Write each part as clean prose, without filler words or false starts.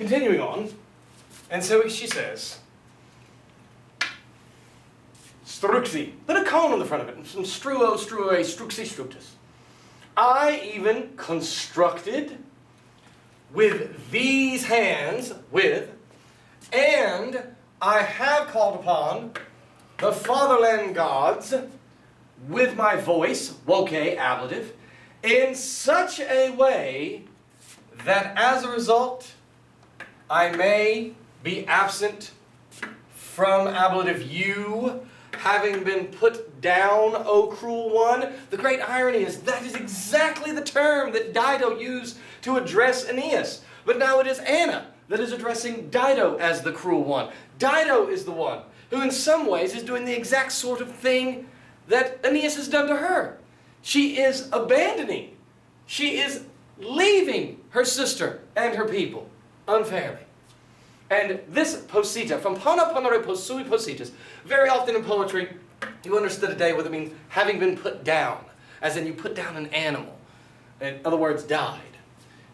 continuing on, and so she says, struxi, put a cone on the front of it, and some struo, struo, struxi, structus. I even constructed with these hands, and I have called upon the fatherland gods with my voice, woke, ablative, in such a way that as a result, I may be absent from ablative you, having been put down, O cruel one. The great irony is that is exactly the term that Dido used to address Aeneas. But now it is Anna that is addressing Dido as the cruel one. Dido is the one who in some ways is doing the exact sort of thing that Aeneas has done to her. She is abandoning, she is leaving her sister and her people unfairly. And this posita, from pona ponere posui positas, very often in poetry, you understood today what it means having been put down, as in you put down an animal. In other words, died.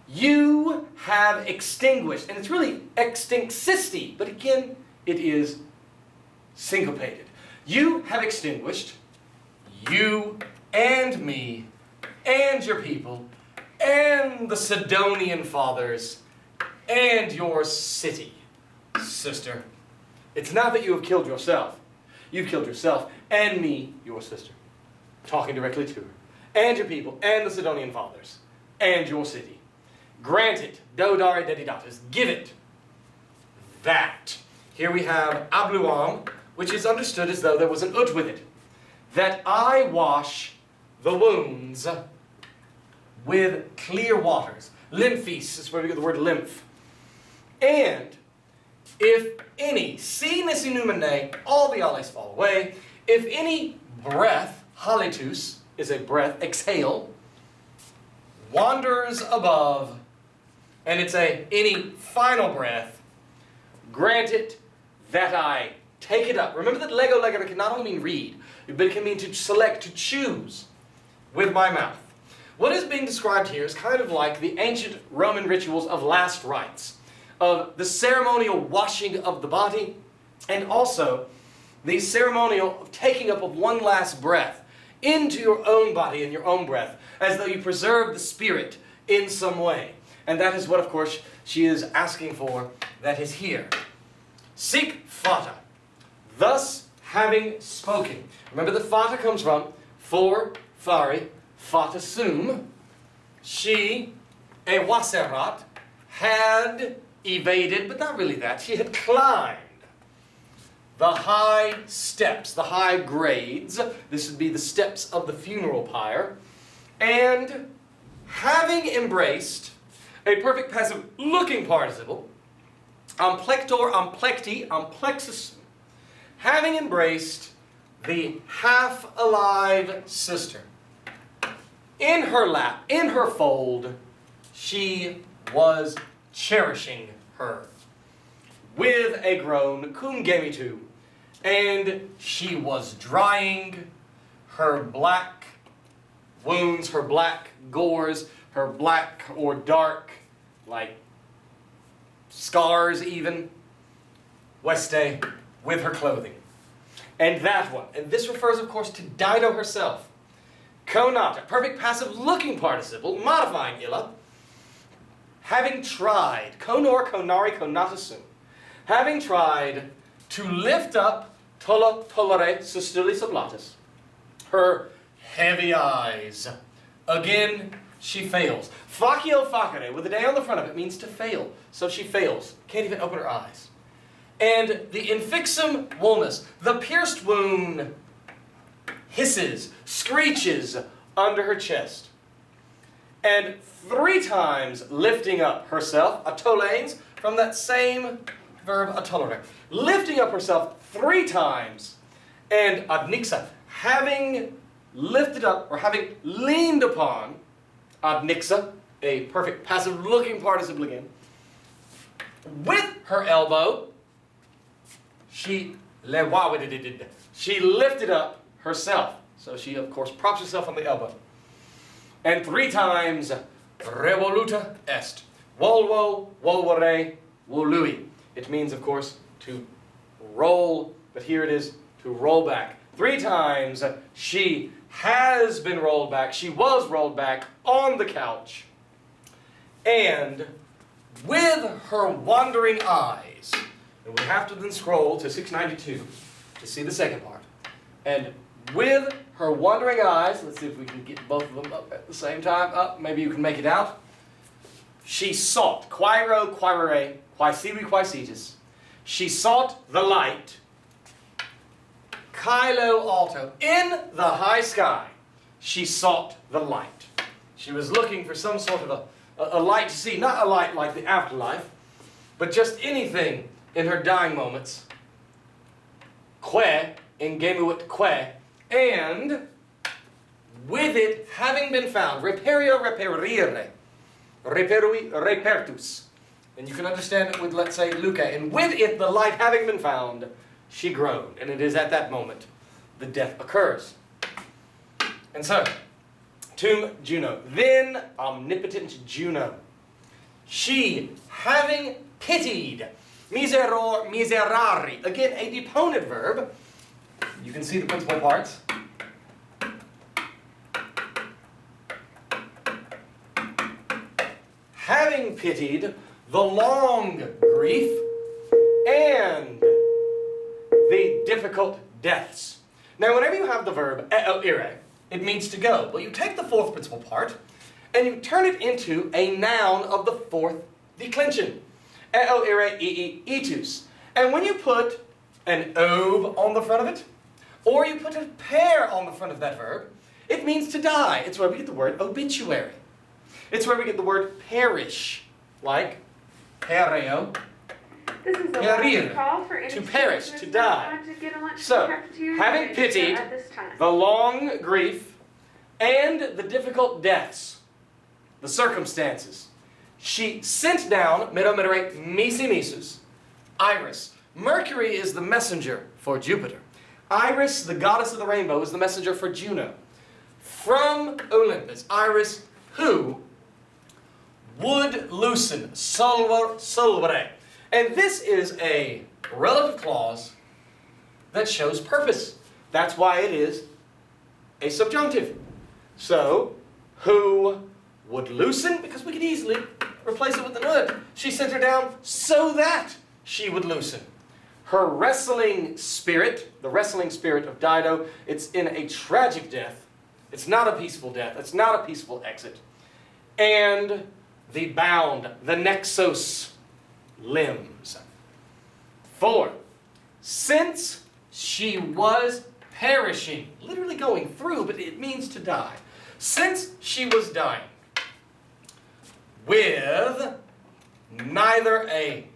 You have extinguished, and it's really extinxisti, but again, it is syncopated. You have extinguished, you and me, and your people, and the Sidonian fathers, and your city. Sister, it's not that you have killed yourself. You've killed yourself and me, your sister. Talking directly to her. And your people, and the Sidonian fathers, and your city. Grant it, dodare dedidatus, give it. That. Here we have abluam, which is understood as though there was an ut with it. That I wash the wounds with clear waters. Lymphis is where we get the word lymph. And if any, si nisi numene, all the ales fall away. If any breath, halitus is a breath, exhale, wanders above, and it's any final breath, grant it that I take it up. Remember that lego can not only mean read, but it can mean to select, to choose with my mouth. What is being described here is kind of like the ancient Roman rituals of last rites, of the ceremonial washing of the body, and also the ceremonial taking up of one last breath into your own body and your own breath, as though you preserve the spirit in some way. And that is what, of course, she is asking for, that is here. Sic fata. Thus having spoken. Remember that fata comes from for, fari, fata sum. She, ewaserat, had evaded, but not really that. She had climbed the high steps, the high grades. This would be the steps of the funeral pyre. And having embraced a perfect passive looking participle, amplector, amplecti, amplexus, having embraced the half-alive sister. In her lap, in her fold, she was cherishing her with a groan, cum gemitu, and she was drying her black wounds, her black gores, her black or dark, like scars even, weste, with her clothing. And that one, and this refers of course to Dido herself, konata, perfect passive looking participle, modifying illa, having tried, konor, konari, konatasum, having tried to lift up tola, tolere, sustuli sublatus, her heavy eyes. Again, she fails. Facio facere, with a day on the front of it, means to fail. So she fails. Can't even open her eyes. And the infixum vulnus, the pierced wound, hisses, screeches under her chest. And 3 times lifting up herself, atolenes, from that same verb atolere, lifting up herself 3 times, and adnixa, having lifted up, or having leaned upon, adnixa, a perfect passive looking participle again, with her elbow, she lifted up herself. So she, of course, props herself on the elbow. And 3 times revoluta est. Volvo, volvere, wolui. It means, of course, to roll, but here it is, to roll back. 3 times she has been rolled back. She was rolled back on the couch. And with her wandering eyes, and we have to then scroll to 692 to see the second part. And with her wandering eyes, let's see if we can get both of them up at the same time. Up, maybe you can make it out. She sought, quairo, quairere, quaesivi, quaesitis. She sought the light, Kylo alto, in the high sky. She sought the light. She was looking for some sort of a light to see, not a light like the afterlife, but just anything in her dying moments. Que, ingemuit que, and with it having been found, reperio reperire, reperui repertus. And you can understand it with, let's say, Luca. And with it, the light having been found, she groaned. And it is at that moment the death occurs. And so, Tomb Juno. Then omnipotent Juno. She, having pitied, miseror, miserari. Again, a deponent verb. You can see the principal parts. Having pitied the long grief and the difficult deaths. Now, whenever you have the verb ire, it means to go. But you take the fourth principal part and you turn it into a noun of the fourth declension. Eo ire ii itus. And when you put an ob on the front of it, or you put a pair on the front of that verb, it means to die. It's where we get the word obituary. It's where we get the word perish, like pereo, This is a perir, last call for any to perish, students to who die. want to get a lunch So, from the cafeteria having register pitied at this time. the long grief and the difficult deaths, the circumstances, she sent down, meromerere misi misus, Iris. Mercury is the messenger for Jupiter. Iris, the goddess of the rainbow, is the messenger for Juno. From Olympus, Iris, who would loosen, solvere. And this is a relative clause that shows purpose. That's why it is a subjunctive. So, who would loosen? Because we could easily replace it with an ud. She sent her down so that she would loosen. Her wrestling spirit, the wrestling spirit of Dido, it's in a tragic death. It's not a peaceful death. It's not a peaceful exit. And the bound, the nexos, limbs. 4. Since she was perishing, literally going through, but it means to die. Since she was dying, with neither a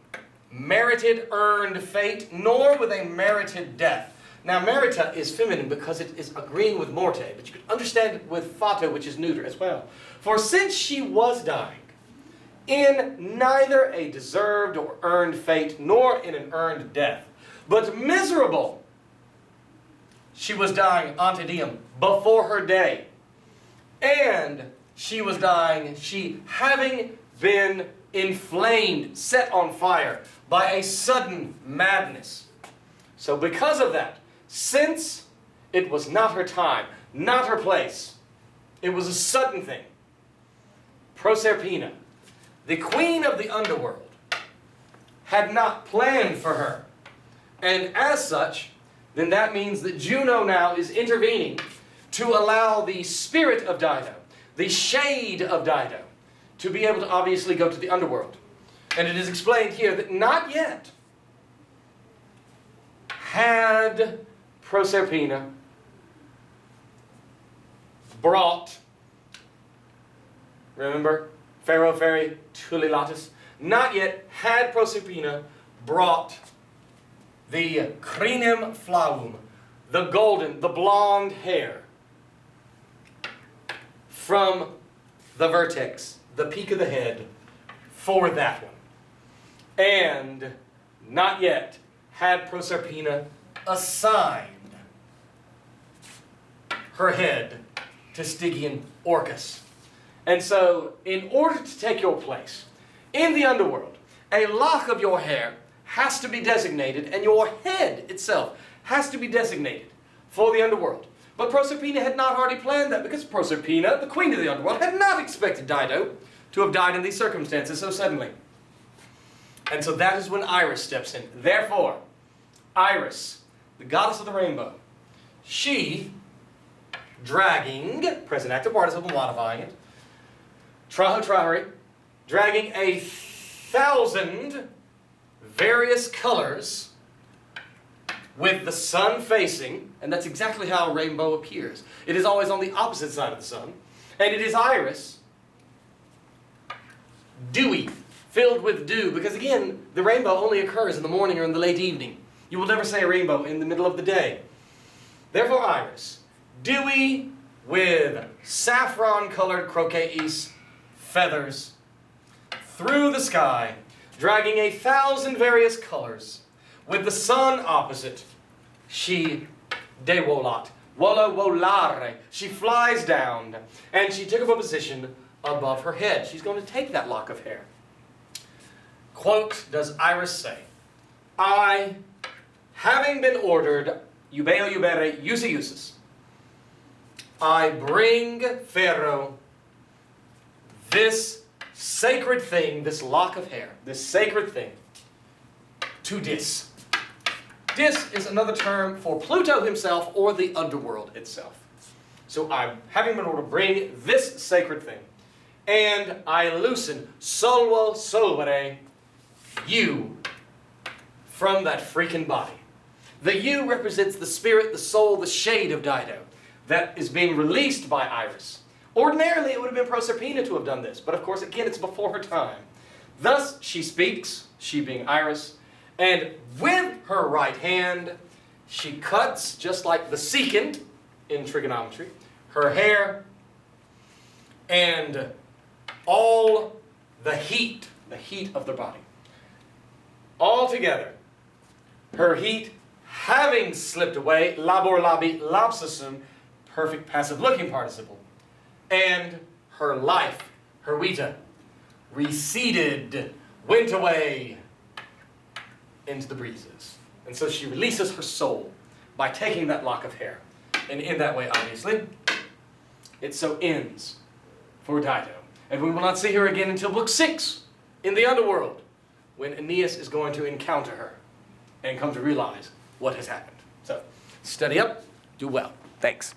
merited earned fate, nor with a merited death. Now, merita is feminine because it is agreeing with morte, but you could understand it with fato, which is neuter as well. For since she was dying, in neither a deserved or earned fate, nor in an earned death, but miserable, she was dying ante diem, before her day. And she was dying, she having been inflamed, set on fire, by a sudden madness. So because of that, since it was not her time, not her place, it was a sudden thing, Proserpina, the queen of the underworld, had not planned for her. And as such, then that means that Juno now is intervening to allow the spirit of Dido, the shade of Dido, to be able to obviously go to the underworld. And it is explained here that not yet had Proserpina brought, remember, Pharaoh Fairy Tulilatus, not yet had Proserpina brought the crinem flavum, the golden, the blonde hair, from the vertex, the peak of the head, for that one. And not yet had Proserpina assigned her head to Stygian Orcus. And so, in order to take your place in the underworld, a lock of your hair has to be designated, and your head itself has to be designated for the underworld. But Proserpina had not already planned that, because Proserpina, the queen of the underworld, had not expected Dido to have died in these circumstances so suddenly. And so that is when Iris steps in. Therefore, Iris, the goddess of the rainbow, she, dragging, present active participle, modifying it, trahari, dragging 1,000 various colors with the sun facing, and that's exactly how a rainbow appears. It is always on the opposite side of the sun, and it is Iris, dewy, filled with dew, because again, the rainbow only occurs in the morning or in the late evening. You will never say a rainbow in the middle of the day. Therefore, Iris, dewy with saffron-colored croquetis, feathers, through the sky, dragging 1,000 various colors, with the sun opposite, she devolat, volare. She flies down, and she took up a position above her head. She's going to take that lock of hair. Quote, does Iris say, I, having been ordered, eubeo eubere, iusa iusis, I bring Pharaoh this sacred thing, this lock of hair, this sacred thing, to Dis. Dis is another term for Pluto himself or the underworld itself. So I'm having been ordered to bring this sacred thing, and I loosen solvo solvere you from that freaking body. The you represents the spirit, the soul, the shade of Dido that is being released by Iris. Ordinarily, it would have been Proserpina to have done this, but of course, again, it's before her time. Thus, she speaks, she being Iris, and with her right hand, she cuts, just like the secant in trigonometry, her hair, and all the heat of the body. All together, her heat having slipped away, labor labi lapsisum, perfect passive looking participle, and her life, her vita, receded, went away into the breezes. And so she releases her soul by taking that lock of hair. And in that way, obviously, it so ends for Dido. And we will not see her again until book 6 in the underworld, when Aeneas is going to encounter her and come to realize what has happened. So, study up, do well. Thanks.